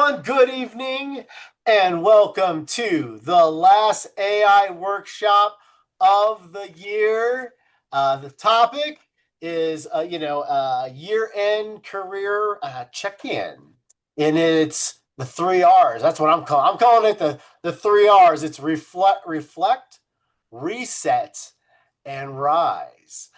everyone. Good evening, and welcome to the last AI workshop of the year. The topic is, year-end career check-in, and it's the three R's. That's what I'm calling. I'm calling it the three R's. It's reflect, reset, and rise.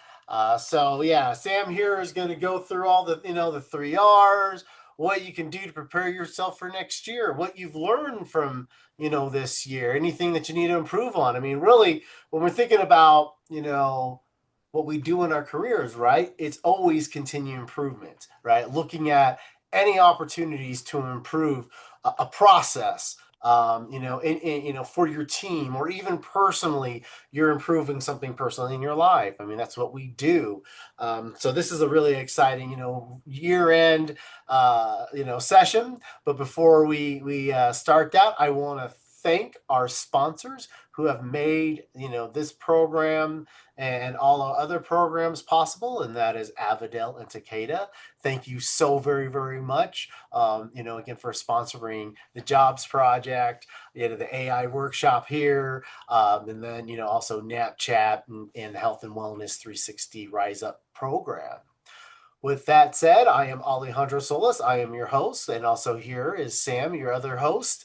So yeah, Sam here is going to go through all the three R's, what you can do to prepare yourself for next year, what you've learned from, this year, anything that you need to improve on. I mean, really, when we're thinking about, what we do in our careers, right? It's always continued improvement, right? Looking at any opportunities to improve a process, for your team or even personally, you're improving something personally in your life. I mean, that's what we do. So this is a really exciting, year end session. But before we start that, I want to thank our sponsors who have made this program and all our other programs possible, and that is Avidel and Takeda. Thank you so very, very much. Again, for sponsoring the Jobs Project, the AI workshop here, and then also NapChat and the Health and Wellness 360 Rise Up program. With that said, I am Alejandro Solis. I am your host, and also here is Sam, your other host.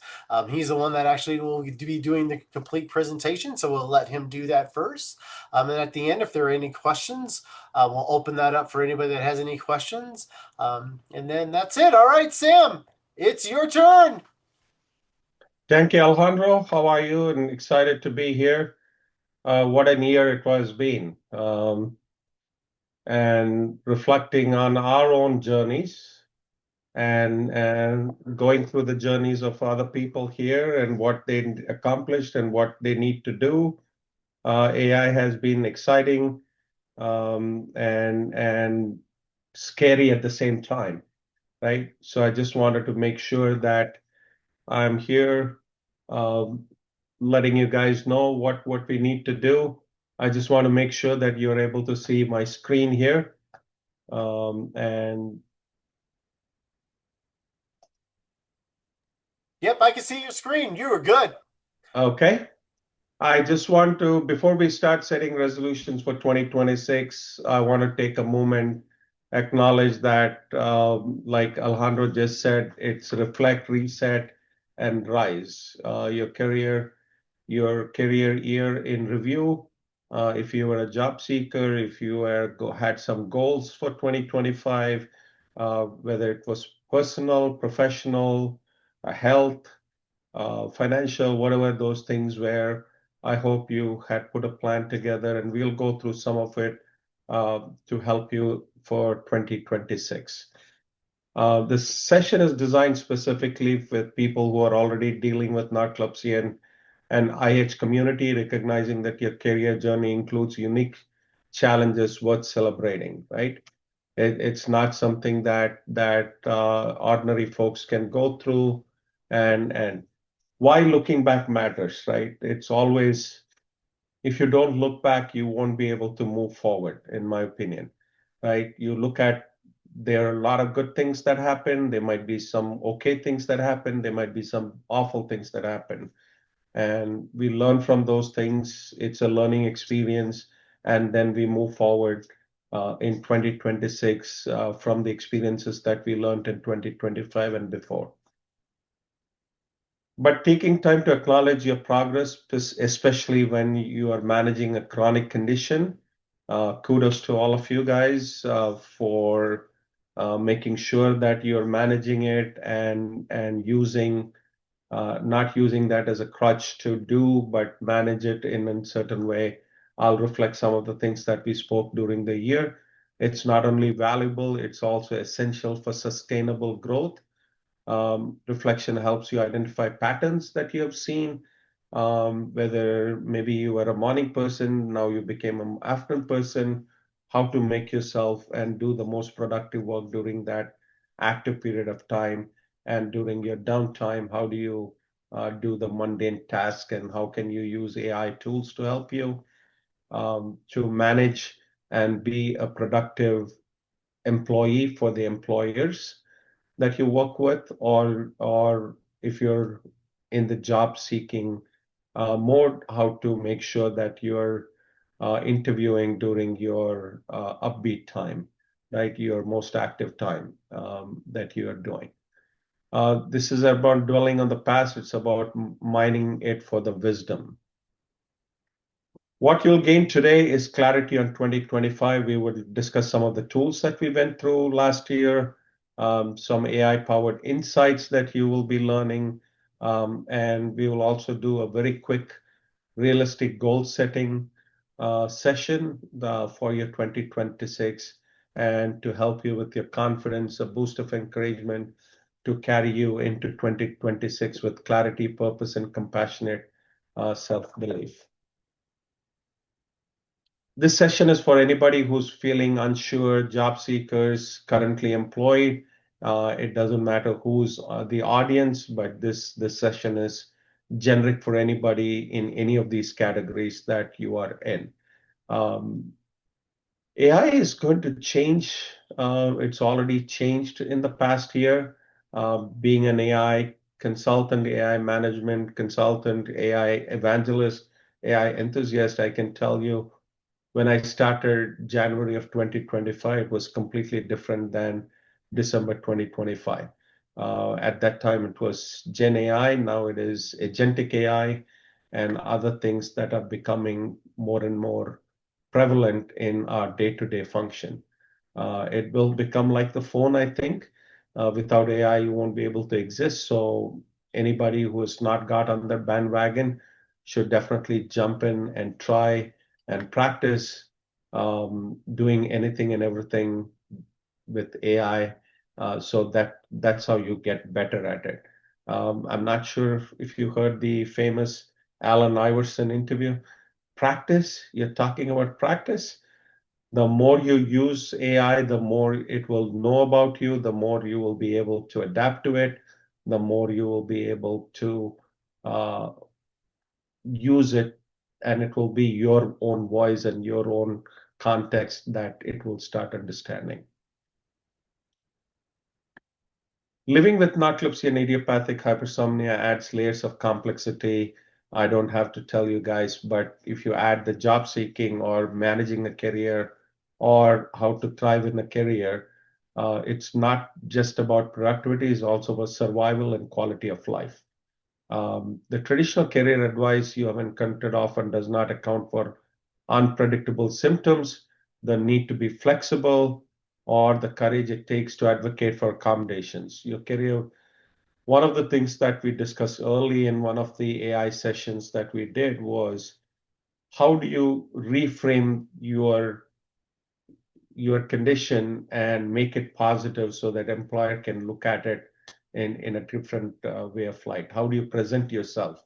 He's the one that actually will be doing the complete presentation, so we'll let him do that first. And at the end, if there are any questions, we'll open that up for anybody that has any questions. And then that's it. All right, Sam, it's your turn. Thank you, Alejandro. How are you? And excited to be here. What a year it was been. And reflecting on our own journeys and going through the journeys of other people here and what they accomplished and what they need to do. AI has been exciting and scary at the same time, right? So I just wanted to make sure that I'm here um, letting you guys know what we need to do. I just want to make sure that you're able to see my screen here. And Yep, I can see your screen. You were good. okay, I just want to, before we start setting resolutions for 2026, I want to take a moment, acknowledge that, like Alejandro just said, it's reflect, reset, and rise. Your career year in review. If you were a job seeker, if you had some goals for 2025, whether it was personal, professional, health, financial, whatever those things were, I hope you had put a plan together, and we'll go through some of it to help you for 2026. This session is designed specifically with people who are already dealing with narcolepsy and IH community, recognizing that your career journey includes unique challenges worth celebrating, right? It's not something that ordinary folks can go through, and why looking back matters, right? It's always, if you don't look back, you won't be able to move forward, in my opinion, right? You look at, there are a lot of good things that happen. There might be some okay things that happen. There might be some awful things that happen. And we learn from those things. It's a learning experience. And then we move forward in 2026 from the experiences that we learned in 2025 and before. But taking time to acknowledge your progress, especially when you are managing a chronic condition, kudos to all of you guys for making sure that you're managing it and using not using that as a crutch to do, but manage it in a certain way. I'll reflect some of the things that we spoke during the year. It's not only valuable, it's also essential for sustainable growth. Reflection helps you identify patterns that you have seen, whether maybe you were a morning person, now you became an afternoon person, how to make yourself and do the most productive work during that active period of time. And during your downtime, how do you do the mundane task, and how can you use AI tools to help you to manage and be a productive employee for the employers? that you work with, or if you're in the job seeking mode, how to make sure that you're interviewing during your upbeat time, right? Your most active time that you are doing. This is about dwelling on the past. It's about mining it for the wisdom. What you'll gain today is clarity on 2025. We will discuss some of the tools that we went through last year, some AI-powered insights that you will be learning, and we will also do a very quick, realistic goal setting session for your 2026, and to help you with your confidence, a boost of encouragement to carry you into 2026 with clarity, purpose, and compassionate self-belief. This session is for anybody who's feeling unsure, job seekers, currently employed. It doesn't matter who's the audience, but this session is generic for anybody in any of these categories that you are in. AI is going to change. It's already changed in the past year. Being an AI consultant, AI management consultant, AI evangelist, AI enthusiast, I can tell you when I started January of 2025, it was completely different than December 2025. At that time, it was Gen AI. Now it is agentic AI and other things that are becoming more and more prevalent in our day-to-day function. It will become like the phone, I think. Without AI, you won't be able to exist. So anybody who has not got on the bandwagon should definitely jump in and try and practice doing anything and everything with AI, so that's how you get better at it. I'm not sure if you heard the famous Allen Iverson interview. Practice, you're talking about practice. The more you use AI, the more it will know about you, the more you will be able to adapt to it, the more you will be able to uh, use it, and it will be your own voice and your own context that it will start understanding. Living with narcolepsy and idiopathic hypersomnia adds layers of complexity. I don't have to tell you guys, but if you add the job seeking or managing a career or how to thrive in a career, it's not just about productivity, it's also about survival and quality of life. The traditional career advice you have encountered often does not account for unpredictable symptoms, the need to be flexible, or the courage it takes to advocate for accommodations. Your career, one of the things that we discussed early in one of the AI sessions that we did was how do you reframe your condition and make it positive so that employer can look at it in a different way of life. How do you present yourself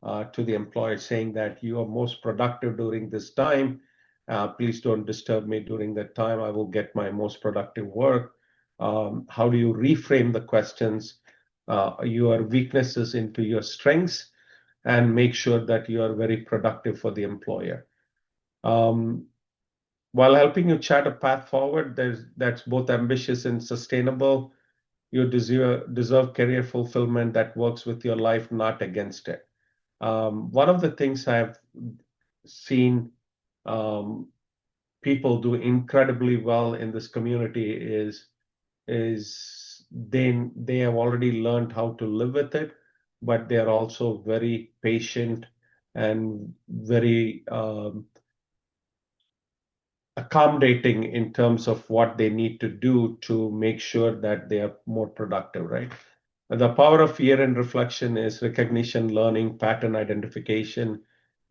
to the employer saying that you are most productive during this time? Please don't disturb me during that time. I will get my most productive work. How do you reframe the questions, your weaknesses into your strengths, and make sure that you are very productive for the employer? While helping you chart a path forward that's both ambitious and sustainable, you deserve career fulfillment that works with your life, not against it. One of the things I've seen people do incredibly well in this community is they have already learned how to live with it, but they are also very patient and very accommodating in terms of what they need to do to make sure that they are more productive, right? The power of year-end reflection is recognition, learning, pattern identification,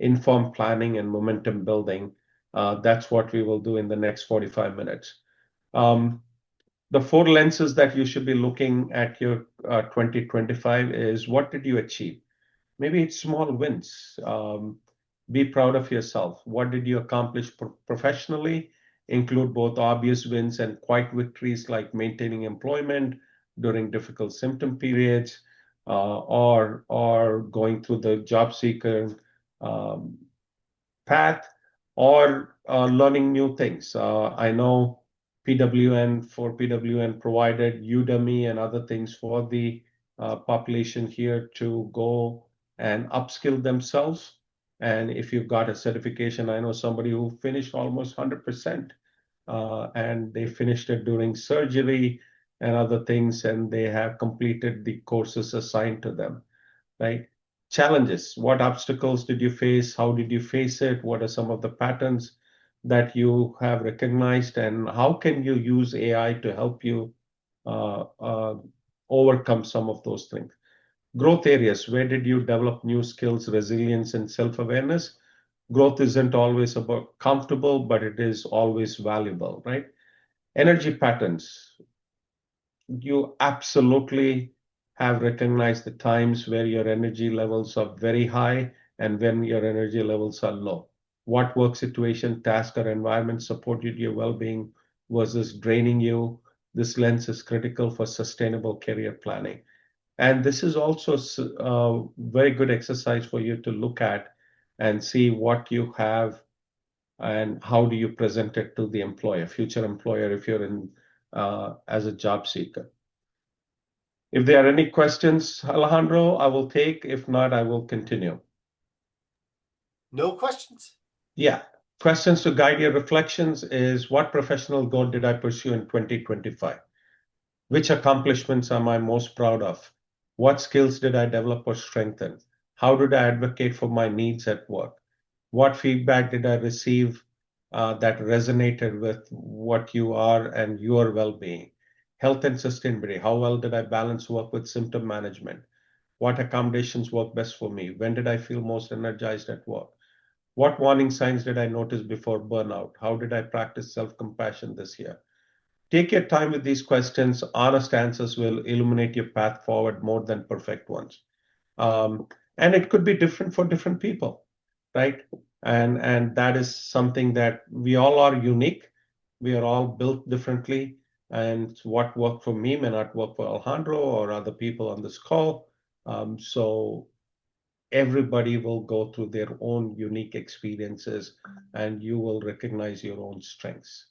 informed planning, and momentum building. That's what we will do in the next 45 minutes. The four lenses that you should be looking at your 2025 is what did you achieve? Maybe it's small wins. Be proud of yourself. What did you accomplish professionally? Include both obvious wins and quiet victories like maintaining employment during difficult symptom periods, or going through the job seeker path, or learning new things. I know PWN for PWN provided Udemy and other things for the population here to go and upskill themselves. And if you've got a certification, I know somebody who finished almost 100%, and they finished it during surgery and other things, and they have completed the courses assigned to them, right? Challenges. What obstacles did you face? How did you face it? What are some of the patterns that you have recognized? And how can you use AI to help you uh, uh, overcome some of those things? Growth areas. Where did you develop new skills, resilience, and self-awareness? Growth isn't always about comfortable, but it is always valuable, right? Energy patterns. You absolutely have recognized the times where your energy levels are very high and when your energy levels are low. What work situation, task, or environment supported your well-being versus draining you? This lens is critical for sustainable career planning. And this is also a very good exercise for you to look at and see what you have and how do you present it to the employer, future employer, if you're in as a job seeker. If there are any questions, Alejandro, I will take. If not, I will continue. No questions. Yeah. Questions to guide your reflections is what professional goal did I pursue in 2025? Which accomplishments am I most proud of? What skills did I develop or strengthen? How did I advocate for my needs at work? What feedback did I receive that resonated with what you are and your well-being? Health and sustainability. How well did I balance work with symptom management? What accommodations work best for me? When did I feel most energized at work? What warning signs did I notice before burnout? How did I practice self-compassion this year? Take your time with these questions. Honest answers will illuminate your path forward more than perfect ones. Um, and it could be different for different people, right? And that is something that we all are unique. We are all built differently, and what worked for me may not work for Alejandro or other people on this call. So everybody will go through their own unique experiences, and you will recognize your own strengths,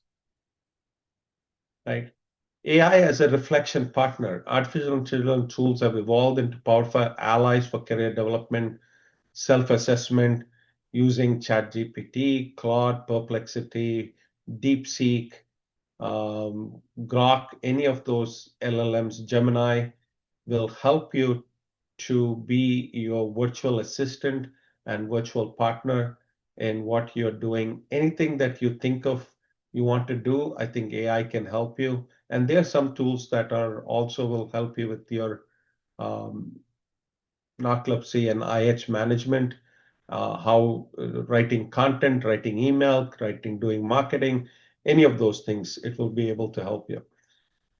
right? AI as a reflection partner. Artificial intelligence tools have evolved into powerful allies for career development, self-assessment using ChatGPT, Claude, Perplexity, DeepSeek, Grok, any of those LLMs, Gemini will help you to be your virtual assistant and virtual partner in what you're doing. Anything that you think of you want to do, I think AI can help you. And there are some tools that are also will help you with your um, narcolepsy and IH management, how writing content, writing email, writing, doing marketing, any of those things, it will be able to help you.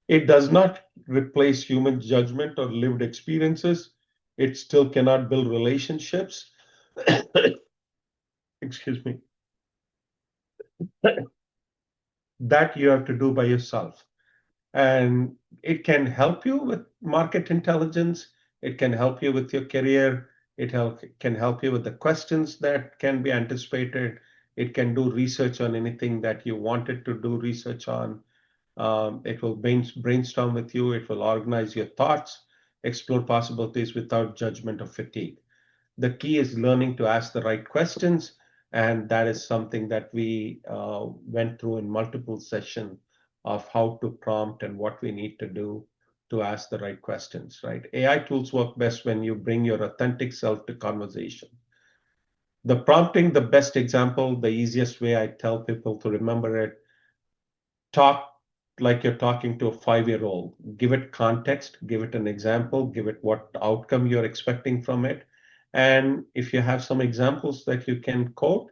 It does not replace human judgment or lived experiences. It still cannot build relationships. Excuse me. That you have to do by yourself. And it can help you with market intelligence. It can help you with your career. Can help you with the questions that can be anticipated. It can do research on anything that you wanted to do research on. It will brainstorm with you. It will organize your thoughts, explore possibilities without judgment or fatigue. The key is learning to ask the right questions, and that is something that we went through in multiple sessions of how to prompt and what we need to do to ask the right questions, right? AI tools work best when you bring your authentic self to conversation. The prompting, the best example, the easiest way I tell people to remember it, talk like you're talking to a 5-year-old. Give it context, give it an example, give it what outcome you're expecting from it. And if you have some examples that you can quote,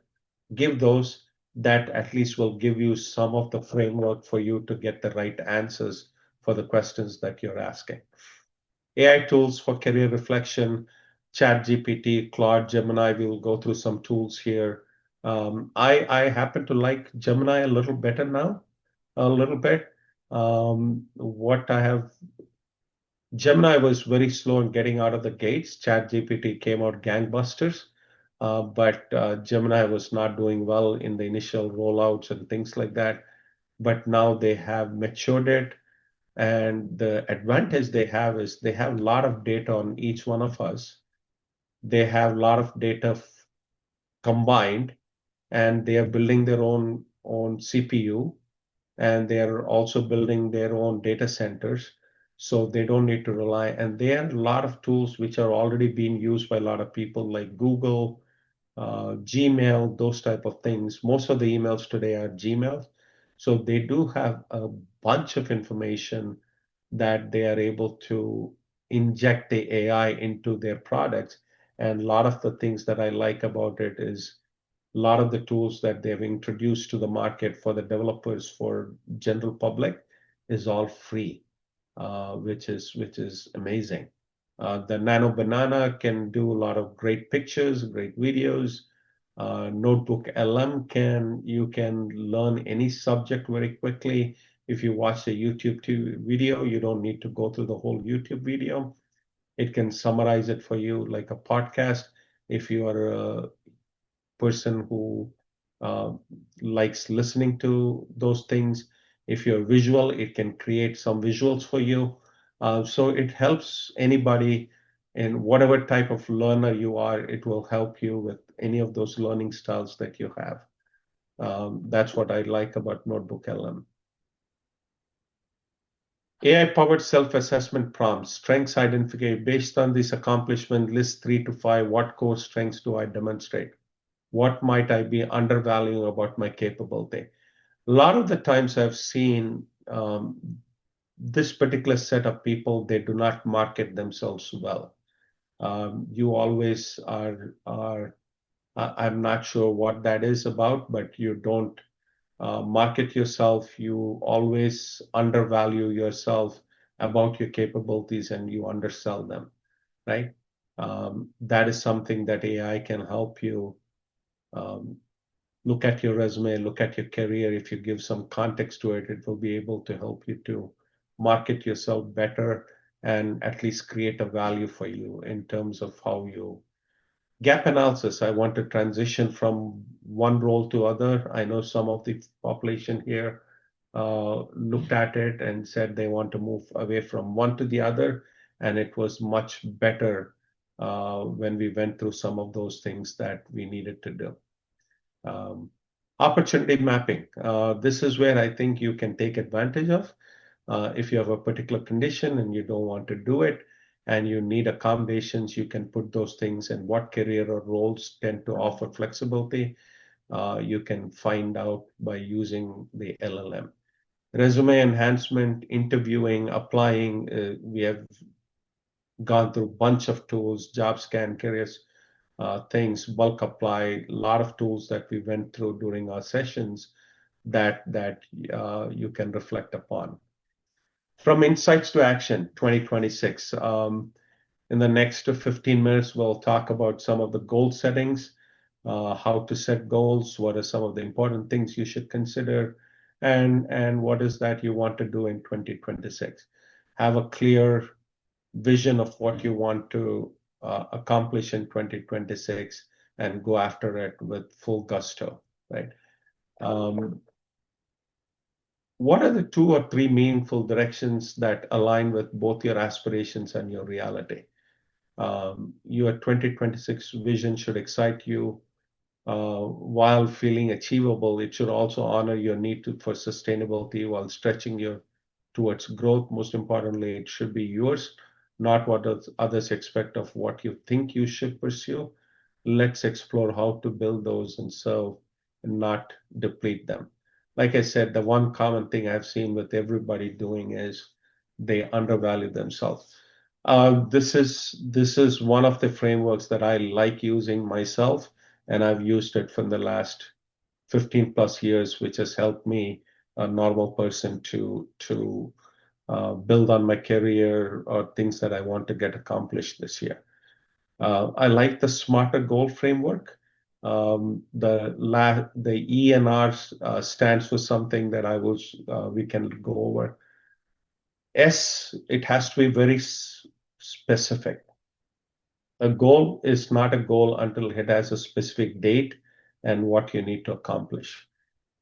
give those. That at least will give you some of the framework for you to get the right answers for the questions that you're asking. AI tools for career reflection, ChatGPT, Claude, Gemini. We will go through some tools here. I happen to like Gemini a little better now, a little bit. What I have, Gemini was very slow in getting out of the gates. ChatGPT came out gangbusters, but Gemini was not doing well in the initial rollouts and things like that. but now they have matured it. And the advantage they have is they have a lot of data on each one of us. They have a lot of data combined, and they are building their own CPU, and they are also building their own data centers. So they don't need to rely. And there are a lot of tools which are already being used by a lot of people like Google, Gmail, those type of things. Most of the emails today are Gmail. So they do have a bunch of information that they are able to inject the AI into their products. And a lot of the things that I like about it is a lot of the tools that they've introduced to the market for the developers for general public is all free, which is amazing. The Nano Banana can do a lot of great pictures, great videos. Notebook LM you can learn any subject very quickly. If you watch a YouTube video, you don't need to go through the whole YouTube video. It can summarize it for you like a podcast. If you are a person who uh, likes listening to those things. If you're visual, it can create some visuals for you. So it helps anybody in whatever type of learner you are, it will help you with any of those learning styles that you have. That's what I like about Notebook LM. AI-powered self-assessment prompts, strengths identification. Based on this accomplishment, list 3 to 5. What core strengths do I demonstrate? What might I be undervaluing about my capability? A lot of the times I've seen this particular set of people, they do not market themselves well. You always are I'm not sure what that is about, but you don't market yourself. You always undervalue yourself about your capabilities and you undersell them, right? That is something that AI can help you um, look at your resume, look at your career. If you give some context to it, it will be able to help you to market yourself better and at least create a value for you in terms of how you gap analysis. I want to transition from one role to other. I know some of the population here looked at it and said they want to move away from one to the other, and it was much better when we went through some of those things that we needed to do. Um, Opportunity mapping. This is where I think you can take advantage of. If you have a particular condition and you don't want to do it and you need accommodations, you can put those things and what career or roles tend to offer flexibility. You can find out by using the LLM. Resume enhancement, interviewing, applying. We have gone through a bunch of tools, job scan, careers, things, bulk apply, a lot of tools that we went through during our sessions that you can reflect upon. From insights to action, 2026. In the next 15 minutes, we'll talk about some of the goal settings, how to set goals, what are some of the important things you should consider, and what is that you want to do in 2026. Have a clear vision of what you want to accomplish in 2026 and go after it with full gusto, right? Um, what are the 2 or 3 meaningful directions that align with both your aspirations and your reality? Your 2026 vision should excite you while feeling achievable. It should also honor your need for sustainability while stretching you towards growth. Most importantly, it should be yours, not what others expect of what you think you should pursue. Let's explore how to build those and serve and not deplete them. Like I said, the one common thing I've seen with everybody doing is they undervalue themselves. This is one of the frameworks that I like using myself, and I've used it for the last 15 plus years, which has helped me, a normal person, to build on my career or things that I want to get accomplished this year. I like the smarter goal framework. The E and R stands for something that we can go over. S, it has to be very specific. A goal is not a goal until it has a specific date and what you need to accomplish,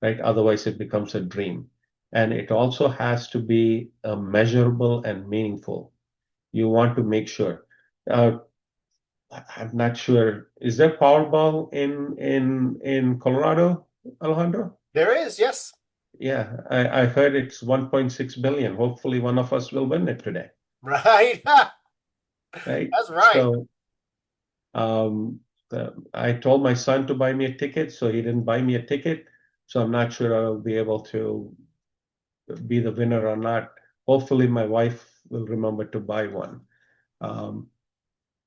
right? Otherwise, it becomes a dream. And it also has to be measurable and meaningful. You want to make sure. Uh, I'm not sure. Is there Powerball in Colorado, Alejandro? There is, yes. Yeah, I heard it's 1.6 billion. Hopefully, one of us will win it today, Right. right? That's right. So, um, I told my son to buy me a ticket, so he didn't buy me a ticket. So I'm not sure I'll be able to be the winner or not. Hopefully, my wife will remember to buy one. Um,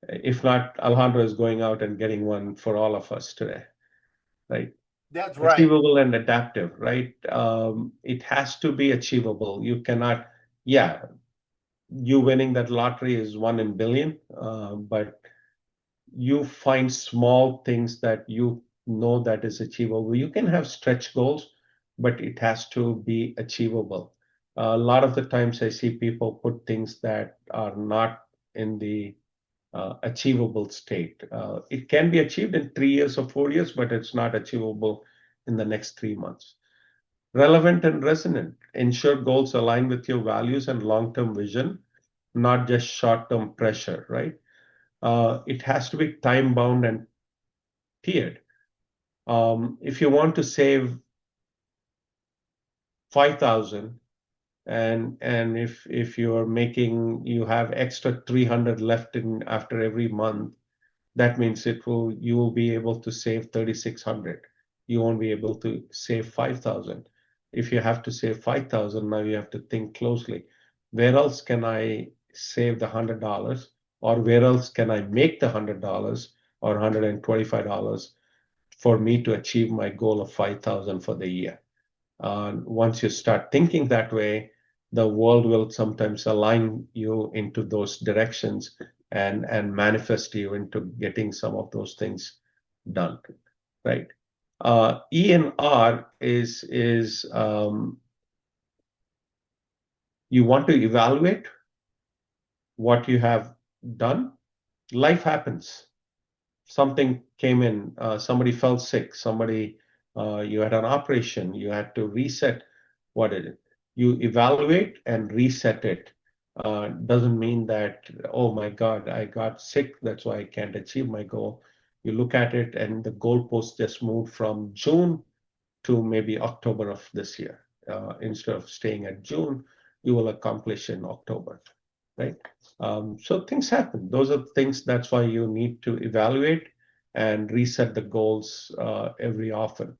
if not, Alejandro is going out and getting one for all of us today, right? That's right. Achievable and adaptive, right? It has to be achievable. You cannot, yeah, you winning that lottery is 1 in billion, but you find small things that you know that is achievable. You can have stretch goals, but it has to be achievable. A lot of the times I see people put things that are not in the achievable state. It can be achieved in 3 years or 4 years, but it's not achievable in the next 3 months. Relevant and resonant. Ensure goals align with your values and long-term vision, not just short-term pressure, right? It has to be time-bound and tiered. If you want to save 5,000 and if you're making you have extra 300 left in after every month, that means you will be able to save 3,600. You won't be able to save 5,000. If you have to save 5,000, now you have to think closely. Where else can I save the $100? Or where else can I make the $100 or $125 for me to achieve my goal of 5,000 for the year? Once you start thinking that way, the world will sometimes align you into those directions and manifest you into getting some of those things done, right? E and R is you want to evaluate what you have done. Life happens. Something came in, somebody fell sick, you had an operation, you had to reset what it is. You evaluate and reset it. Doesn't mean that, oh my God, I got sick, that's why I can't achieve my goal. You look at it and the goalpost just moved from June to maybe October of this year. Instead of staying at June, you will accomplish in October, right? So things happen. Those are things, that's why you need to evaluate and reset the goals every often.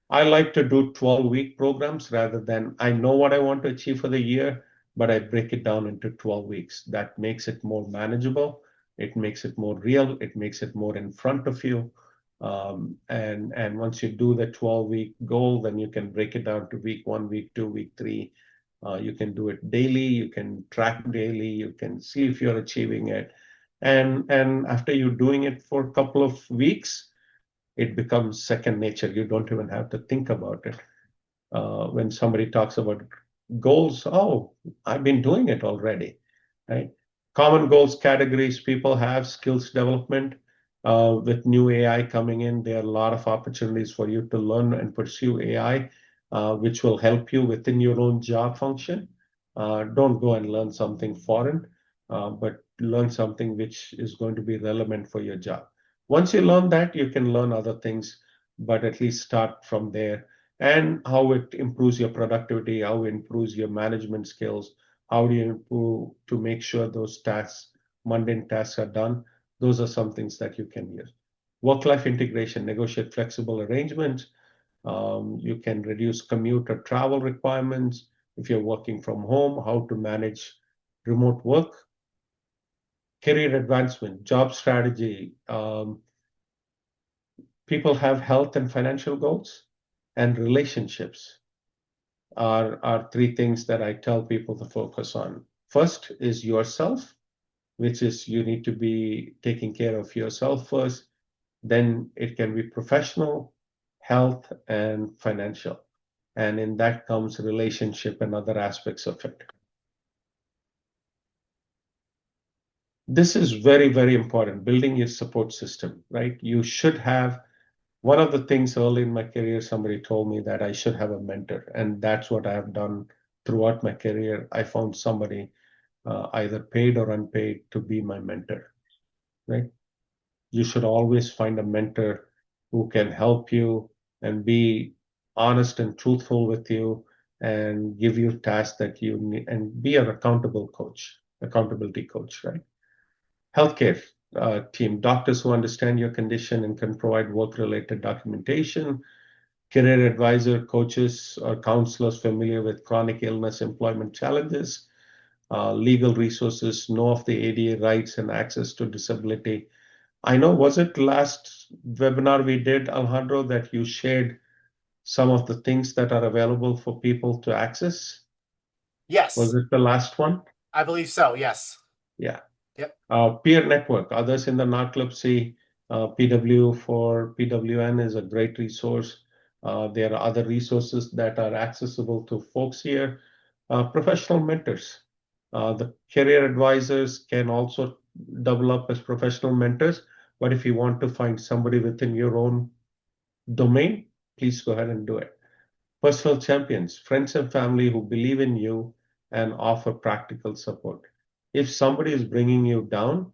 I like to do 12-week programs rather than I know what I want to achieve for the year, but I break it down into 12 weeks. That makes it more manageable. It makes it more real. It makes it more in front of you. And once you do the 12-week goal, then you can break it down to week 1, week 2, week 3. You can do it daily. You can track daily. You can see if you're achieving it. And after you're doing it for a couple of weeks, it becomes second nature. You don't even have to think about it. When somebody talks about goals, oh, I've been doing it already, right? Common goals categories people have skills development. With new AI coming in, there are a lot of opportunities for you to learn and pursue AI, which will help you within your own job function. Don't go and learn something foreign, but learn something which is going to be relevant for your job. Once you learn that, you can learn other things, but at least start from there. And how it improves your productivity, how it improves your management skills, how do you improve to make sure those tasks, mundane tasks are done. Those are some things that you can use. Work-life integration, negotiate flexible arrangements. You can reduce commute or travel requirements. If you're working from home, how to manage remote work, career advancement, job strategy. People have health and financial goals, and relationships are three things that I tell people to focus on. First is yourself, which is you need to be taking care of yourself first. Then it can be professional, health, and financial. And in that comes relationship and other aspects of it. This is very, very important, building your support system, right? You should have One of the things early in my career, somebody told me that I should have a mentor, and that's what I have done throughout my career. I found somebody, either paid or unpaid, to be my mentor, right? You should always find a mentor who can help you and be honest and truthful with you and give you tasks that you need and be an accountability coach, right? Healthcare team, doctors who understand your condition and can provide work-related documentation, career advisor, coaches, or counselors familiar with chronic illness, employment challenges, legal resources, know of the ADA rights and access to disability. I know, was it last webinar we did, Alejandro, that you shared some of the things that are available for people to access? Was Yes, it the last one? I believe so. Yes. Yeah. Yep. Peer network, others in the narcolepsy, PW for PWN is a great resource. There are other resources that are accessible to folks here. Professional mentors. The career advisors can also double up as professional mentors, but if you want to find somebody within your own domain, please go ahead and do it. Personal champions, friends and family who believe in you and offer practical support. If somebody is bringing you down,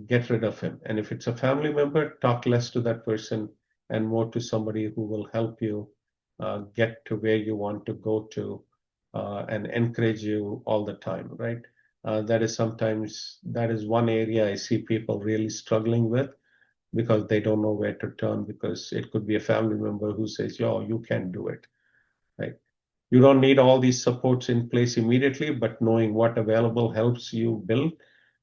get rid of him. And if it's a family member, talk less to that person and more to somebody who will help you get to where you want to go to and encourage you all the time, right? That is one area I see people really struggling with because they don't know where to turn because it could be a family member who says, yo, you can't do it, right? You don't need all these supports in place immediately, but knowing what available helps you build,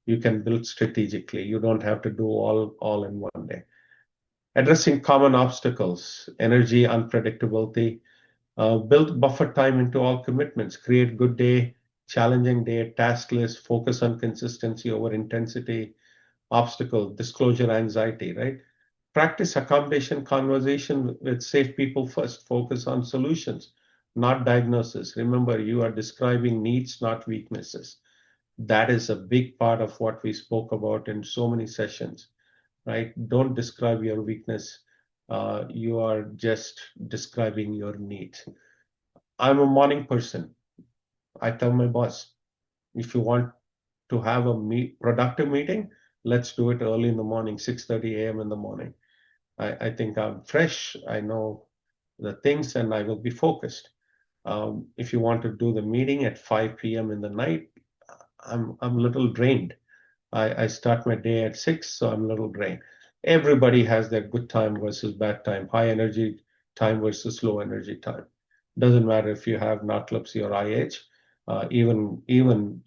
you can build strategically. You don't have to do all in one day. Addressing common obstacles, energy unpredictability, build buffer time into all commitments, create good day, challenging day, task list, focus on consistency over intensity, obstacle, disclosure anxiety, right? Practice accommodation conversation with safe people first. Focus on solutions, not diagnosis. Remember, you are describing needs, not weaknesses. That is a big part of what we spoke about in so many sessions, right? Don't describe your weakness. You are just describing your needs. I'm a morning person. I tell my boss, if you want to have a productive meeting, let's do it early in the morning, 6:30 a.m. in the morning. I think I'm fresh. I know the things and I will be focused. If you want to do the meeting at 5 p.m. in the night, I'm a little drained. I start my day at 6, so I'm a little drained. Everybody has their good time versus bad time, high energy time versus low energy time. Doesn't matter if you have narcolepsy or IH, even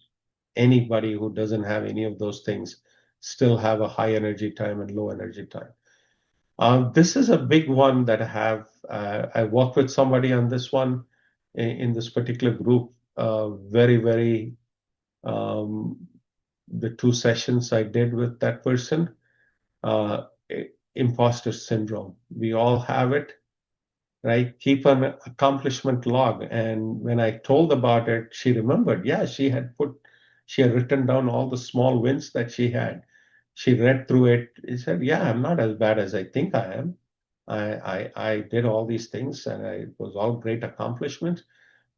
anybody who doesn't have any of those things still have a high energy time and low energy time. This is a big one that I worked with somebody on this one in this particular group. Very, um, the 2 sessions I did with that person, uh, imposter syndrome. We all have it, right? Keep an accomplishment log. And when I told about it, she remembered, yeah, she had written down all the small wins that she had. She read through it. She said, yeah, I'm not as bad as I think I am. I did all these things and it was all great accomplishments.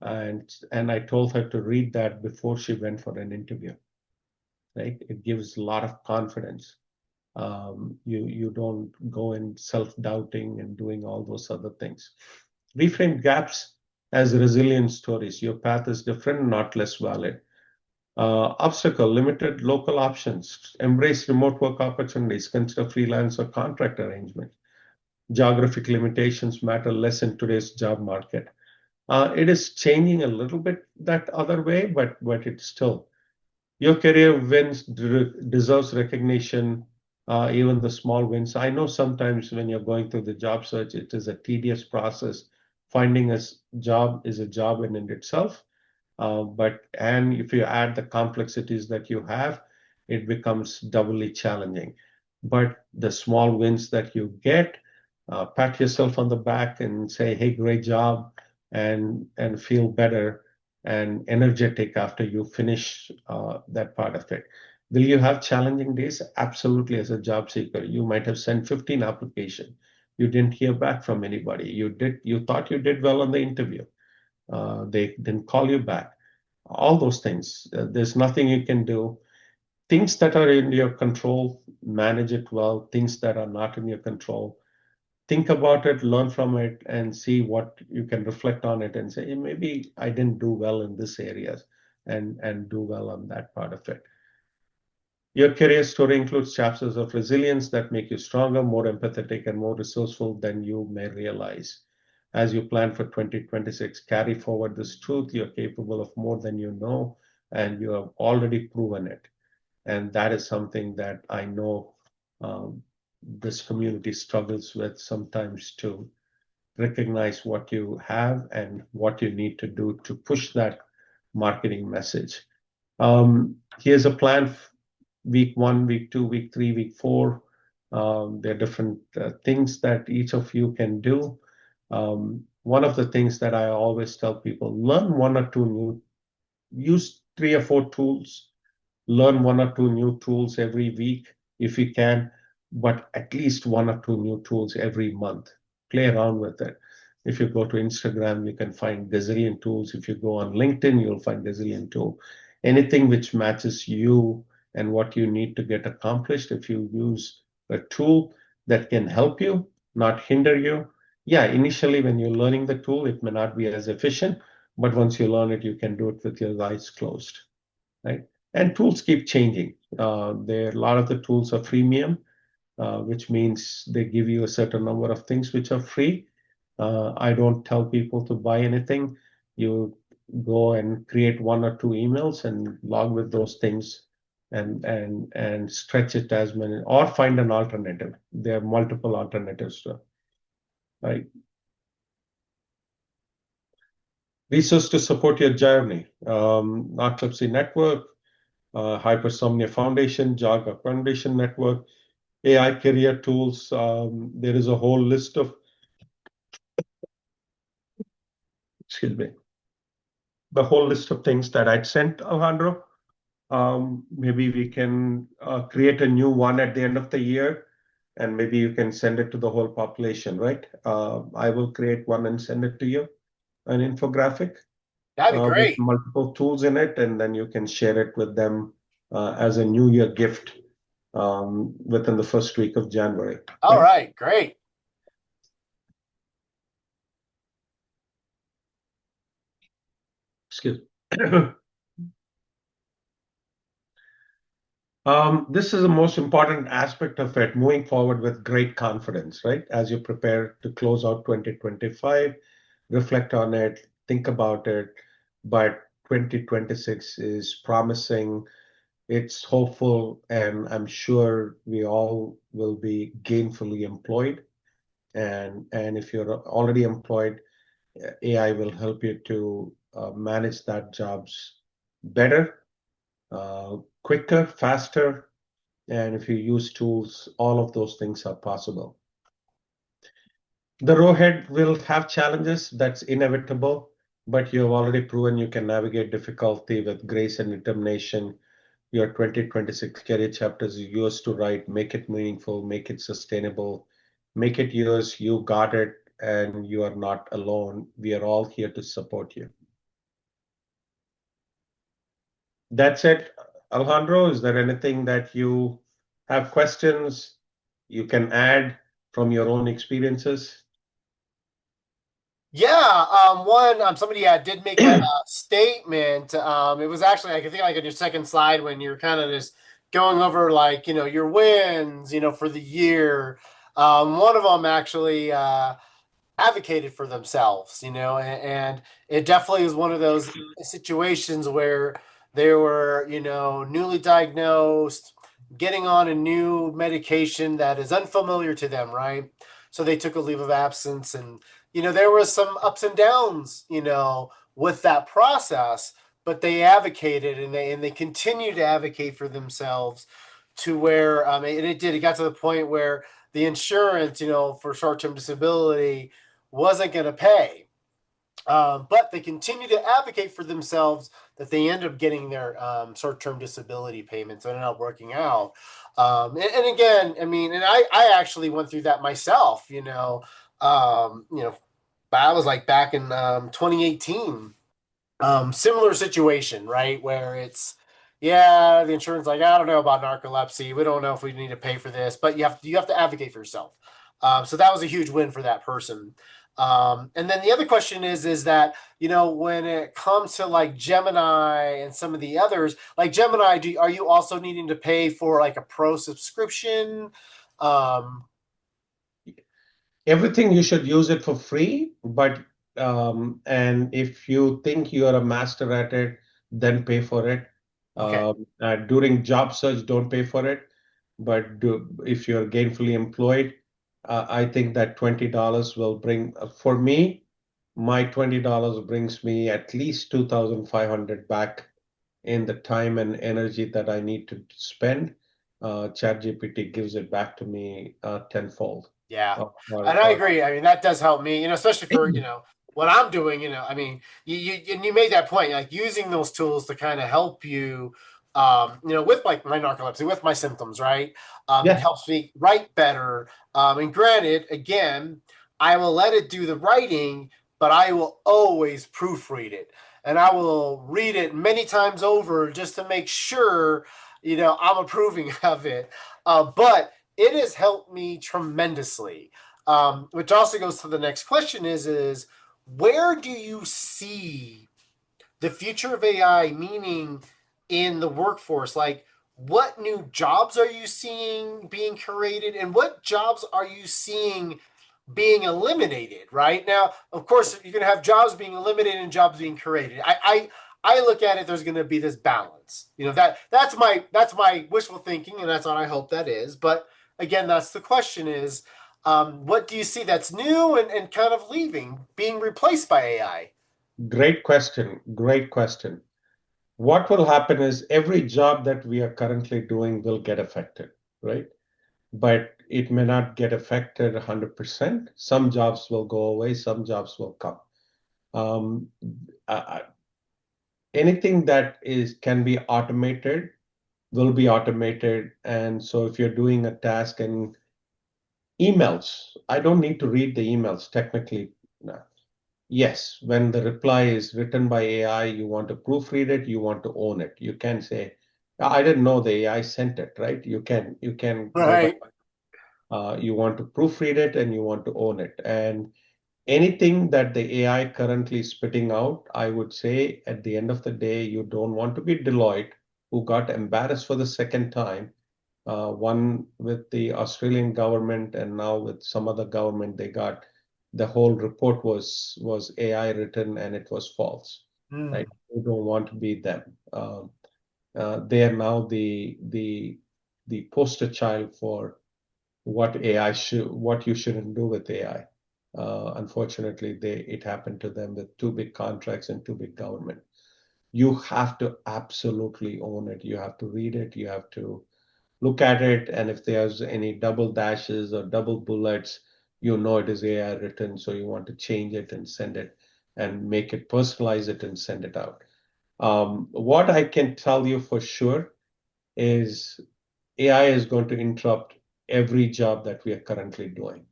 And I told her to read that before she went for an interview, right? It gives a lot of confidence. You don't go in self-doubting and doing all those other things. Reframe gaps as resilient stories. Your path is different, not less valid. Obstacle, limited local options. Embrace remote work opportunities. Consider freelance or contract arrangements. Geographic limitations matter less in today's job market. It is changing a little bit that other way, but it's still your career wins deserves recognition, even the small wins. I know sometimes when you're going through the job search, it is a tedious process. Finding a job is a job in and itself. And if you add the complexities that you have, it becomes doubly challenging. But the small wins that you get, pat yourself on the back and say, "Hey, great job," and feel better and energetic after you finish that part of it. Will you have challenging days? Absolutely. As a job seeker, you might have sent 15 applications. You didn't hear back from anybody. You thought you did well on the interview. They didn't call you back. All those things. There's nothing you can do. Things that are in your control, manage it well. Things that are not in your control, think about it, learn from it, and see what you can reflect on it and say, "Hey, maybe I didn't do well in this area and do well on that part of it." Your career story includes chapters of resilience that make you stronger, more empathetic, and more resourceful than you may realize. As you plan for 2026, carry forward this truth. You're capable of more than you know, and you have already proven it. And that is something that I know this community struggles with sometimes to recognize what you have and what you need to do to push that marketing message. Here's a plan: week one, week two, week three, week four. There are different things that each of you can do. One of the things that I always tell people: learn one or two new, use three or four tools, learn one or two new tools every week if you can, but at least one or two new tools every month. Play around with it. If you go to Instagram, you can find gazillion tools. If you go on LinkedIn, you'll find gazillion tools. Anything which matches you and what you need to get accomplished, if you use a tool that can help you, not hinder you. Yeah, initially when you're learning the tool, it may not be as efficient, but once you learn it, you can do it with your eyes closed, right? And tools keep changing. A lot of the tools are freemium, which means they give you a certain number of things which are free. I don't tell people to buy anything. You go and create one or two emails and log with those things and stretch it as many, or find an alternative. There are multiple alternatives to, right? Resource to support your journey. Narcolepsy Network, Hypersomnia Foundation, Jaga Foundation Network, AI career tools. There is a whole list of, excuse me, the whole list of things that I'd sent, Alejandro. Maybe we can create a new one at the end of the year, and maybe you can send it to the whole population, right? I will create one and send it to you, an infographic That'd be with great. multiple tools in it, and then you can share it with them as a New Year gift within the first week of January, All right? right, great. Excuse me. This is the most important aspect of it, moving forward with great confidence, right? As you prepare to close out 2025, reflect on it, think about it. But 2026 is promising, it's hopeful, and I'm sure we all will be gainfully employed. And if you're already employed, AI will help you to manage that jobs better, quicker, faster. And if you use tools, all of those things are possible. The rowhead will have challenges, that's inevitable, but you have already proven you can navigate difficulty with grace and determination. Your 2026 career chapters is yours to write. Make it meaningful, make it sustainable, make it yours. You got it, and you are not alone. We are all here to support you. That's it. Alejandro, is there anything that you have questions you can add from your own experiences? Yeah, one, somebody did make a statement. It was actually, I can think like on your second slide when you're kind of just going over like, your wins, for the year. One of them actually advocated for themselves, and it definitely is one of those situations where they were, newly diagnosed, getting on a new medication that is unfamiliar to them, right? So they took a leave of absence, and there was some ups and downs, with that process, but they advocated and they continue to advocate for themselves to where and it got to the point where the insurance, for short-term disability wasn't going to pay. But they continue to advocate for themselves that they end up getting their short-term disability payments. It ended up working out. And again, I mean, and I actually went through that myself, you know, I was like back in 2018, similar situation, right? Where it's, yeah, the insurance like, I don't know about narcolepsy. We don't know if we need to pay for this, but you have to advocate for yourself. So that was a huge win for that person. And then the other question is that, when it comes to like Gemini and some of the others, like Gemini, are you also needing to pay for like a pro subscription? Um, Everything you should use it for free, but and if you think you are a master at it, then pay for it. okay. During job search, don't pay for it. But if you're gainfully employed, I think that $20 will bring, for me, my $20 brings me at least 2,500 back in the time and energy that I need to spend. ChatGPT gives it back to me tenfold. Yeah. And I Or agree. I mean, that does help me, especially for, what I'm doing, I mean, and you made that point, like using those tools to kind of help you, with like my narcolepsy, with my symptoms, right? It yeah, helps me write better. And granted, again, I will let it do the writing, but I will always proofread it. And I will read it many times over just to make sure, I'm approving of it. But it has helped me tremendously. Which also goes to the next question is where do you see the future of AI, meaning in the workforce? Like, what new jobs are you seeing being created, and what jobs are you seeing being eliminated? Right now, of course, you're going to have jobs being eliminated and jobs being created. I look at it. There's going to be this balance. That's my wishful thinking, and that's what I hope that is. But again, that's the question: is what do you see that's new and kind of leaving, being replaced by AI? great question. Great question. What will happen is every job that we are currently doing will get affected, right? But it may not get affected 100%. Some jobs will go away, some jobs will come. Um, uh, Anything that can be automated will be automated. And so if you're doing a task and emails, I don't need to read the emails technically. No. Yes, when the reply is written by AI, you want to proofread it, you want to own it. You can say, I didn't know the AI sent it, right? You can go back. Right. You want to proofread it and you want to own it. And anything that the AI currently spitting out, I would say at the end of the day, you don't want to be Deloitte, who got embarrassed for the second time, one with the Australian government and now with some other government. They got the whole report was AI written and it was false, right? Mm. You don't want to be them. They are now the poster child for what you shouldn't do with AI. Unfortunately, it happened to them with two big contracts and two big government. You have to absolutely own it. You have to read it. You have to look at it, and if there's any double dashes or double bullets, you know it is AI written, so you want to change it and send it and make it, personalize it and send it out. What I can tell you for sure is AI is going to interrupt every job that we are currently doing.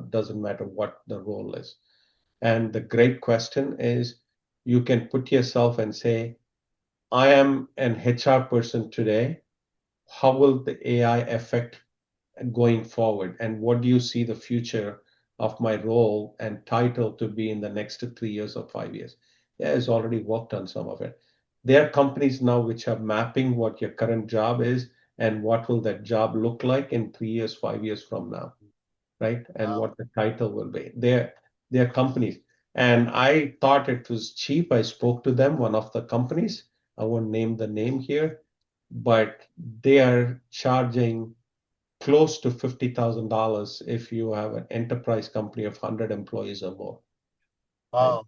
Doesn't matter what the role is. And the great question is, you can put yourself and say, I am an HR person today. How will the AI affect going forward? And what do you see the future of my role and title to be in the next 3 years or 5 years? Yeah, has already worked on some of it. There are companies now which are mapping what your current job is and what will that job look like in 3 years, 5 years from now, right? And Wow. what the title will be. They're companies. And I thought it was cheap. I spoke to them, one of the companies. I won't name the name here, but they are charging close to $50,000 if you have an enterprise company of 100 employees or more, right? Wow.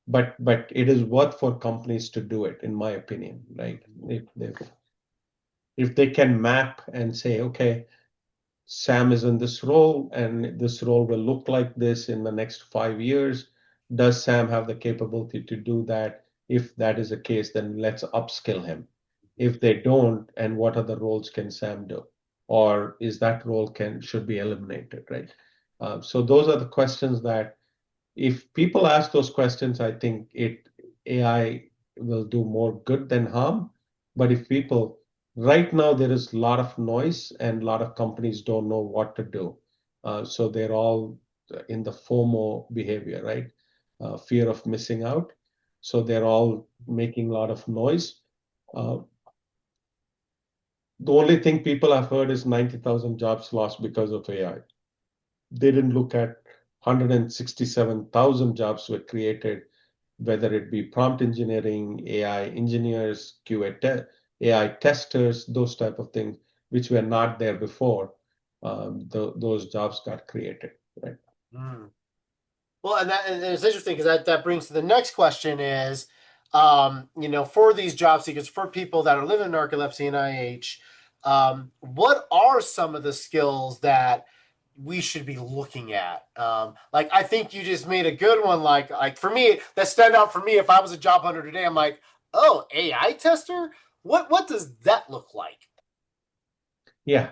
But it is worth for companies to do it, in my opinion, right? If they can map and say, okay, Sam is in this role and this role will look like this in the next 5 years. Does Sam have the capability to do that? If that is the case, then let's upskill him. If they don't, and what other roles can Sam do? Or is that role should be eliminated, right? So those are the questions that if people ask those questions, I think AI will do more good than harm. But if people right now there is a lot of noise and a lot of companies don't know what to do. So they're all in the FOMO behavior, right? Fear of missing out. So they're all making a lot of noise. Uh, the only thing people have heard is 90,000 jobs lost because of AI. They didn't look at 167,000 jobs were created, whether it be prompt engineering, AI engineers, AI testers, those type of things, which were not there before. Those jobs got created, right? Mm. Well, and it's interesting because that brings to the next question is, for these job seekers, for people that are living in narcolepsy and IH, what are some of the skills that we should be looking at? Like, I think you just made a good one. Like for me, that stand out for me. If I was a job hunter today, I'm like, oh, AI tester. What does that look like? Yeah.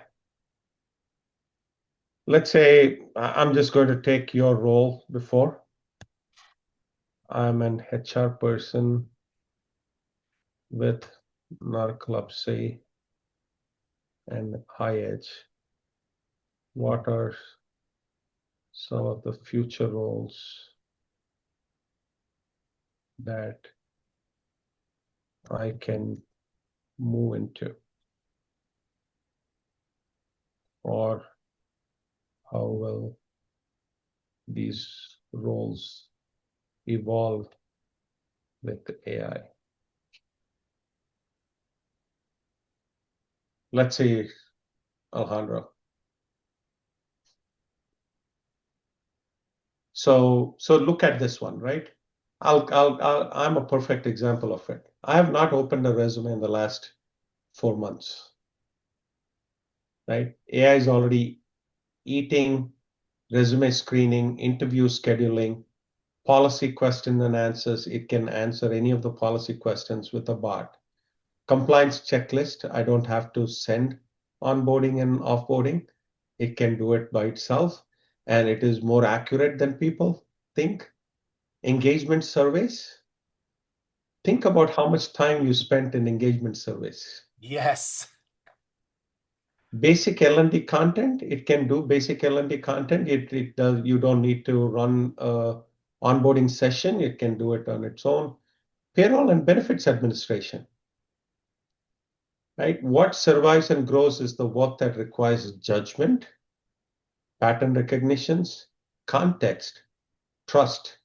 Let's say I'm just going to take your role before. I'm an HR person with narcolepsy and high edge. What are some of the future roles that I can move into? Or how will these roles evolve with AI? Let's say, Alejandro. So look at this one, right? I'm a perfect example of it. I have not opened a resume in the last 4 months, right? AI is already eating resume screening, interview scheduling, policy question and answers. It can answer any of the policy questions with a bot. Compliance checklist, I don't have to send onboarding and offboarding. It can do it by itself, and it is more accurate than people think. Engagement surveys, think about how much time you spent in engagement surveys. Yes. Basic L&D content, it can do basic L&D content. It does, you don't need to run a onboarding session. It can do it on its own. Payroll and benefits administration, right? What survives and grows is the work that requires judgment, pattern recognitions, context, trust,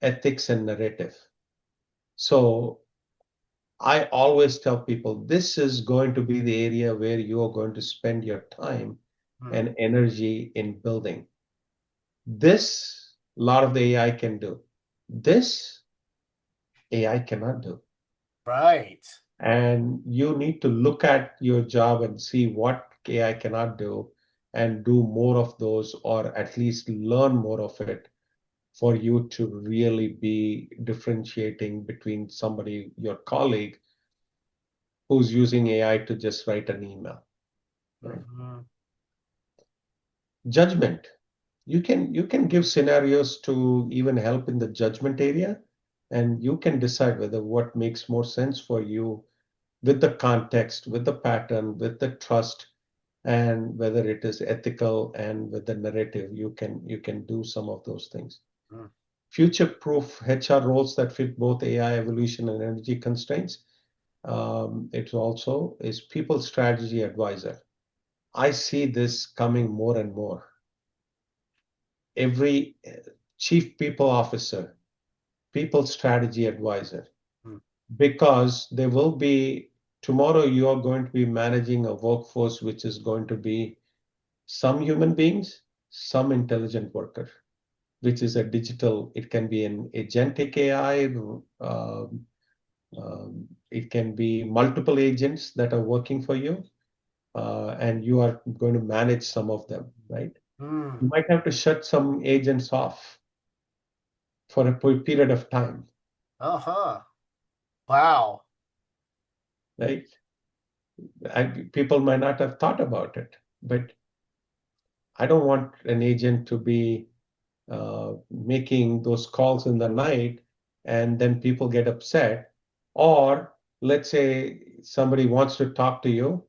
ethics, and narrative. So I always tell people this is going to be the area where you are going to spend your time Hmm. and energy in building. This, a lot of the AI can do. This, AI cannot do. Right. And you need to look at your job and see what AI cannot do and do more of those, or at least learn more of it for you to really be differentiating between somebody, your colleague, who's using AI to just write an email, right? Mhm. Judgment. You can give scenarios to even help in the judgment area, and you can decide whether what makes more sense for you with the context, with the pattern, with the trust, and whether it is ethical and with the narrative. You can do some of those things. Mm. Future-proof HR roles that fit both AI evolution and energy constraints. It also is people strategy advisor. I see this coming more and more. Every chief people officer, people strategy advisor, Mm. because there will be tomorrow you are going to be managing a workforce which is going to be some human beings, some intelligent worker, which is a digital, it can be an agentic AI, it can be multiple agents that are working for you, and you are going to manage some of them, right? Mm. You might have to shut some agents off for a period of time. Uh-huh. Wow. right? People might not have thought about it, but I don't want an agent to be making those calls in the night and then people get upset. Or let's say somebody wants to talk to you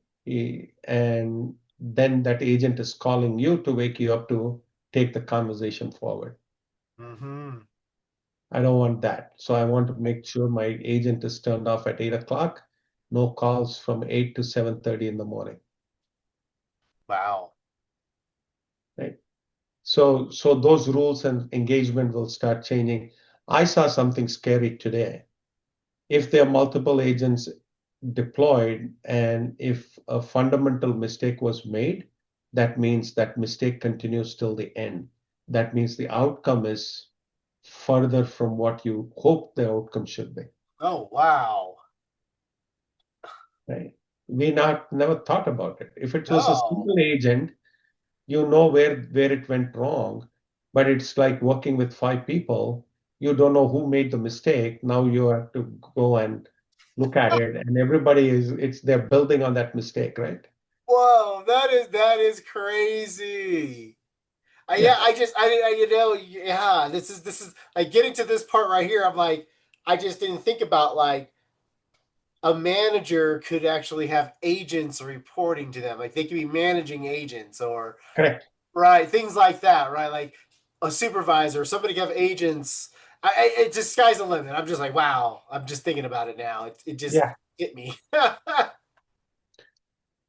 and then that agent is calling you to wake you up to take the conversation forward. Hmm. I don't want that. So I want to make sure my agent is turned off at 8 o'clock. No calls from 8 to 7:30 in the morning. Wow. Right. So those rules and engagement will start changing. I saw something scary today. If there are multiple agents deployed and if a fundamental mistake was made, that means that mistake continues till the end. That means the outcome is further from what you hope the outcome should be. Oh, wow. Right? We not never thought about it. If it was a No. single agent, you know where it went wrong, but it's like working with five people. You don't know who made the mistake. Now you have to go and look at it, and everybody is it's they're building on that mistake, right? Whoa, that is crazy. Yeah, Yeah, yeah, this is like getting to this part right here. I'm like, I just didn't think about like a manager could actually have agents reporting to them. Like they could be managing agents or correct. right things like that. Right, like a supervisor, somebody could have agents. It just sky's the limit. I'm just like, wow. I'm just thinking about it now. It just Yeah. hit me.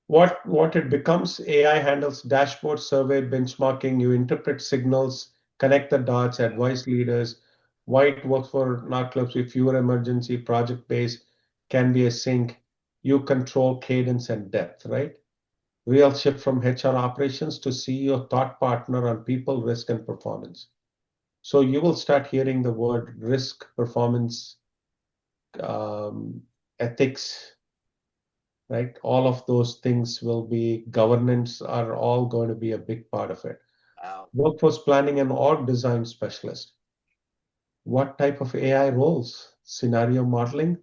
What it becomes, AI handles dashboard survey, benchmarking, you interpret signals, connect the dots, advise leaders, why it works for nightclubs with fewer emergency, project based, can be a sync. You control cadence and depth, right? Real shift from HR operations to CEO thought partner on people, risk, and performance. So you will start hearing the word risk, performance, um, ethics, right? All of those things will be governance are all going to be a big part of it. Wow. Workforce planning and org design specialist. What type of AI roles? Scenario modeling,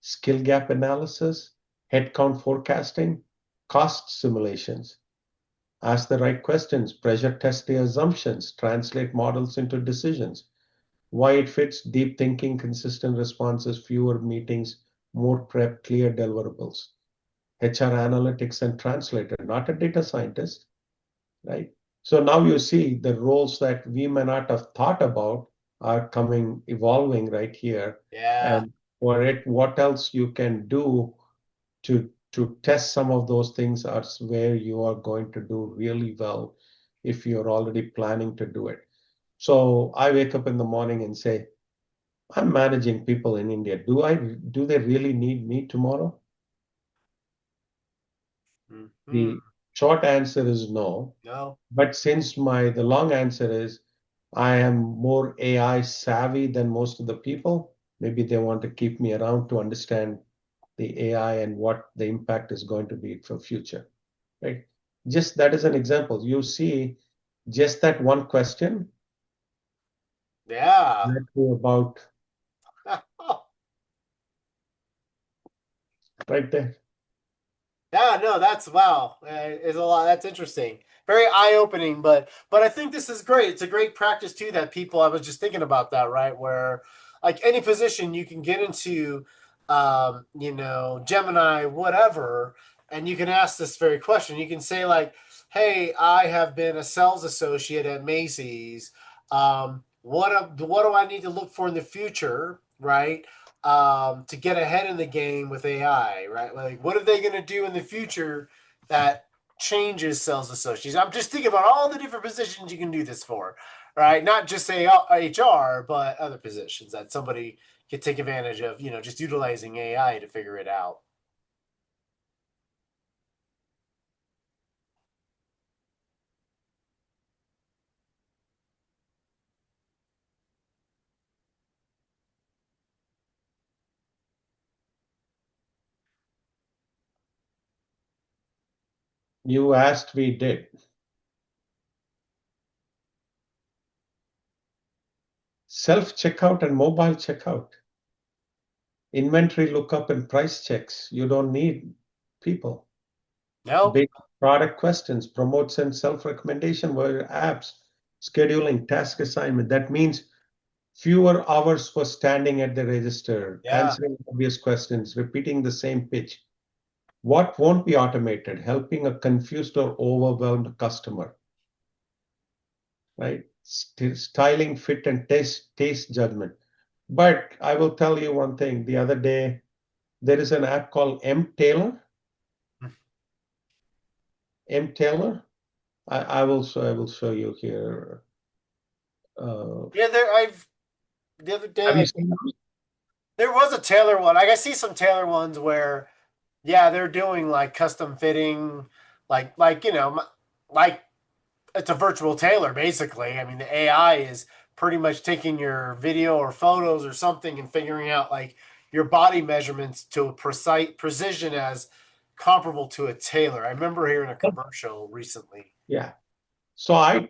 skill gap analysis, headcount forecasting, cost simulations. Ask the right questions, pressure test the assumptions, translate models into decisions. Why it fits deep thinking, consistent responses, fewer meetings, more prep, clear deliverables. HR analytics and translator, not a data scientist, right? So now you see the roles that we may not have thought about are coming, evolving right here. Yeah. And for it, what else you can do to test some of those things are where you are going to do really well if you're already planning to do it. So I wake up in the morning and say, I'm managing people in India. Do they really need me tomorrow? Hmm. The short answer is no. No. But since the long answer is I am more AI savvy than most of the people, maybe they want to keep me around to understand the AI and what the impact is going to be for future, right? Just that is an example. You see, just that one question Yeah. led to about right there. Yeah, no, that's wow. It's a lot. That's interesting. Very eye-opening, but I think this is great. It's a great practice too that people. I was just thinking about that, right? Where like any position you can get into, Gemini, whatever, and you can ask this very question. You can say like, "Hey, I have been a sales associate at Macy's. What do I need to look for in the future?" Right? To get ahead in the game with AI, right? Like, what are they going to do in the future that changes sales associates? I'm just thinking about all the different positions you can do this for, right? Not just say HR, but other positions that somebody could take advantage of, just utilizing AI to figure it out. You asked, we did. Self checkout and mobile checkout. Inventory lookup and price checks. You don't need people. Nope. Big product questions, promotes and self-recommendation were apps, scheduling, task assignment. That means fewer hours for standing at the register, Yeah. answering obvious questions, repeating the same pitch. What won't be automated? Helping a confused or overwhelmed customer, right? Styling, fit, and taste judgment. But I will tell you one thing. The other day, there is an app called M Tailor. M Tailor. I will show you here. Uh, Yeah, I've the other day, have you like seen those? there was a tailor one. Like I see some tailor ones where, yeah, they're doing like custom fitting, like it's a virtual tailor basically. I mean, the AI is pretty much taking your video or photos or something and figuring out like your body measurements to a precise precision as comparable to a tailor. I remember hearing a commercial recently. Yeah. So I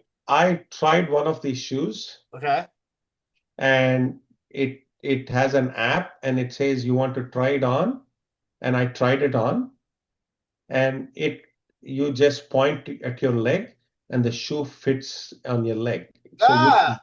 tried one of these shoes, Okay. and it has an app, and it says you want to try it on, and I tried it on, and it you just point at your leg, and the shoe fits on your leg. So Ah,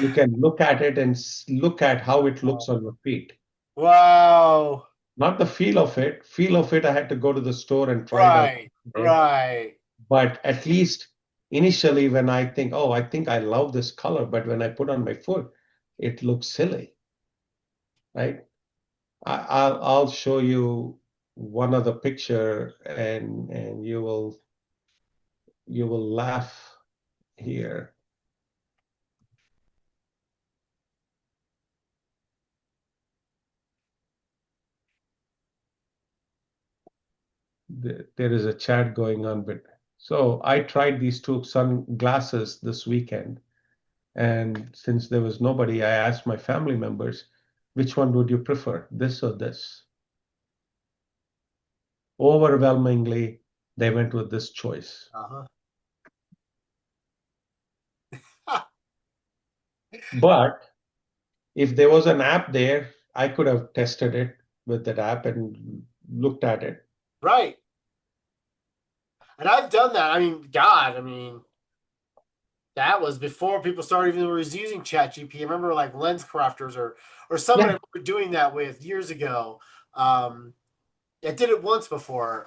you can look at it and look at how it looks on your feet. wow. Not the feel of it. Feel of it, I had to go to the store and try it on. Right. Okay? Right. But at least initially, when I think, oh, I think I love this color, but when I put on my foot, it looks silly, right? I'll show you one other picture, and you will laugh here. There is a chat going on, but so I tried these two sunglasses this weekend, and since there was nobody, I asked my family members, which one would you prefer, this or this? Overwhelmingly, they went with this choice. Uh-huh. But if there was an app there, I could have tested it with that app and looked at it. Right. And I've done that. I mean, God, I mean, that was before people started even was using Chat GP. I remember like lens crafters or Yeah, somebody I remember doing that with years ago. Um, I did it once before.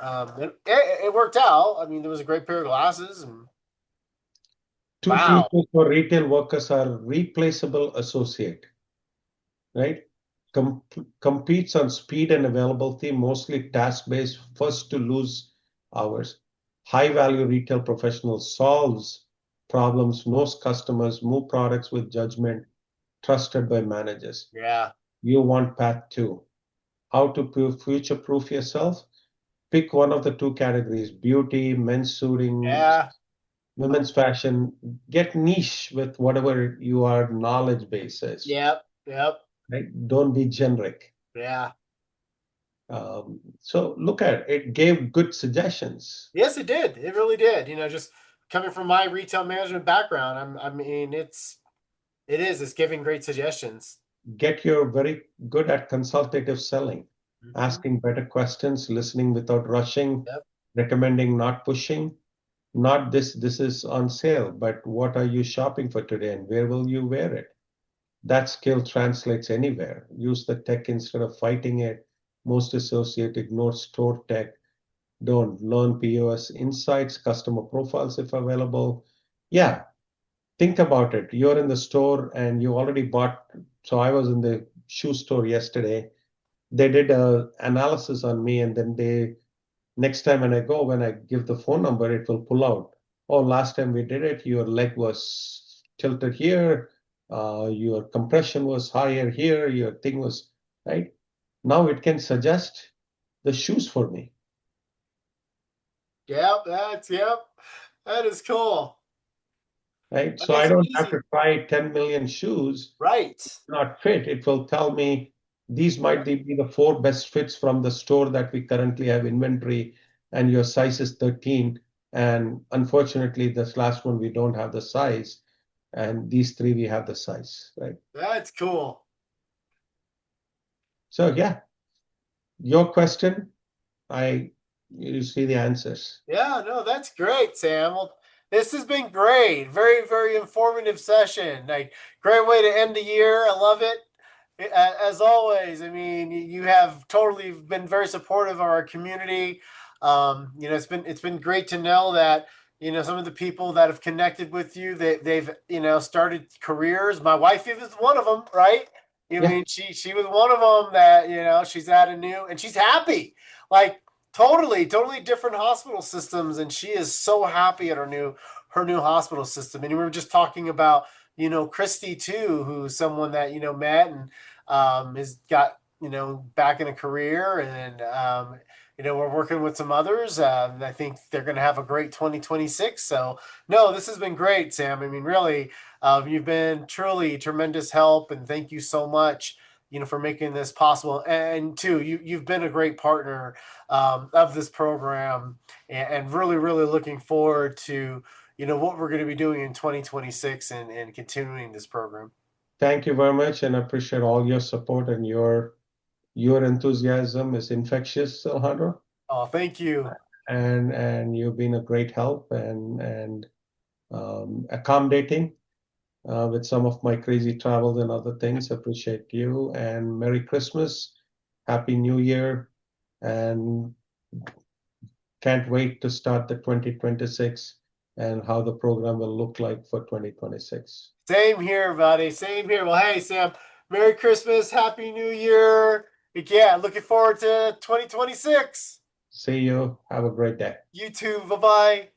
It worked out. I mean, there was a great pair of glasses and two wow. futures for retail workers are replaceable associate, right? Com Competes on speed and availability, mostly task-based, first to lose hours. High-value retail professional solves problems, knows customers, move products with judgment, trusted by managers. Yeah. You want path two. How to future-proof yourself? Pick one of the two categories: beauty, men's suiting, Yeah. women's fashion. Get niche with whatever your knowledge base is, Yep. Yep. right? Don't be generic. Yeah. So look at it. It gave good suggestions. Yes, it did. It really did. You know, just coming from my retail management background, I mean, it's giving great suggestions. Get your very good at consultative selling, Hmm. asking better questions, listening without rushing, Yep. recommending, not pushing. Not this is on sale, but what are you shopping for today and where will you wear it? That skill translates anywhere. Use the tech instead of fighting it. Most associate ignore store tech. Don't learn POS insights, customer profiles if available. Yeah, think about it. You're in the store and you already bought. So I was in the shoe store yesterday. They did a analysis on me, and then next time when I go, when I give the phone number, it will pull out. Oh, last time we did it, your leg was tilted here, your compression was higher here, your thing was right. Now it can suggest the shoes for me, Yep. Yep. That is cool. right? That So I makes it don't have to easy. try 10 million shoes, Right. not fit. It will tell me these might be the four best fits from the store that we currently have inventory, and your size is 13. And unfortunately, this last one we don't have the size, and these three we have the size, right? That's cool. So yeah, your question, I you see the answers. Yeah, no, that's great, Sam. Well, this has been great. Very, very informative session. Like, great way to end the year. I love it. As always, I mean, you have totally been very supportive of our community. It's been great to know that some of the people that have connected with you, they've started careers. My wife is one of them, right? I Yeah. mean, she was one of them that she's at a new and she's happy. Like, totally different hospital systems, and she is so happy at her new hospital system. And we were just talking about Christy too, who's someone that met and has got back in a career, and we're working with some others. I think they're going to have a great 2026. So no, this has been great, Sam. I mean, really, you've been truly tremendous help, and thank you so much for making this possible. And two, you've been a great partner of this program, and really looking forward to what we're going to be doing in 2026 and continuing this program. Thank you very much, and I appreciate all your support and your enthusiasm is infectious, Alejandro. Oh, thank you. And you've been a great help and accommodating with some of my crazy travels and other things. Appreciate you and Merry Christmas, Happy New Year, and can't wait to start the 2026 and how the program will look like for 2026. Same here, buddy. Same here. Well, hey, Sam, Merry Christmas, Happy New Year. Yeah, looking forward to 2026. See you. Have a great day. You too. Bye bye.